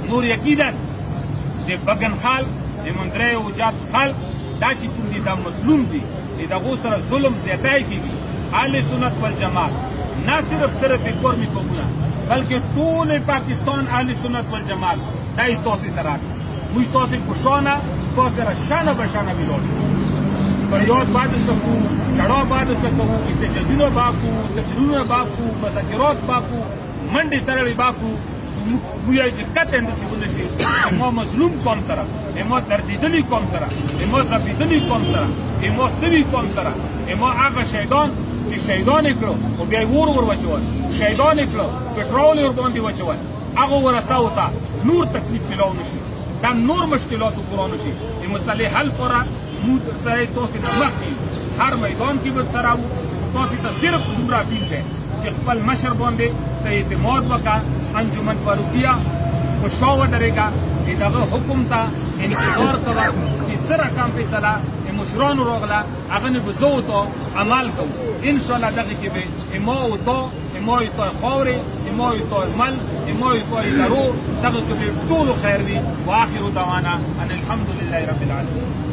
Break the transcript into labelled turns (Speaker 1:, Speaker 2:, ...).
Speaker 1: نور یقینا د بګن خلک د مندرۍ اوجاد خلک دا چې کوم دي دا مظلوم دي د هغو سره ظلم زیاتی کېږي اهل سنت والجماعت نه صرف کورمي قومونه بلکې ټول پاکستان اهل سنت والجماعت دا یې تاسې سره موږ تاسې په شانه تاسې سره شانه به شانه ولاړ فریاد باید څه کوو ژړا باید څه کوو احتجاجونه به کوو تقریرونه به کوو مذاکرات به کوو منډې تړلې به کوو موږ یې چې قطعا داسې ونه شي ما مظلوم قوم سره ما دردېدلي قوم سره ما ځپېدلي قوم سره ما سوي قوم سره ما هغه شهیدان چې شهیدان یې کړو خو بیا یې ور واچول شهیدان یې کړو پټرول یې ورباندې واچول هغه ورساو ته نور تکلیف میلاو نه شي دا نور مشکلات وګورو نه شي د مسلې حل لپاره موږ سره تاسې نه مخکې هر میدان کې به سره وو تاسې ته صرف دومره اپیل دی چې خپل مشر باندې ته اعتماد وکړه انجمن فاروقیه په شا ودرېږه د دغه حکم ته انتظار کوه چې څه رقم فیصله د مشرانو راغله هغه نه به زه او تا عمل کوو انشاءالله دغې کې به ما او تا ما او تا خاورې ما او تا مل ما او تا لرو دغه کې به ټولو خیر وي واخر دعوانا ان الحمد لله رب العالمین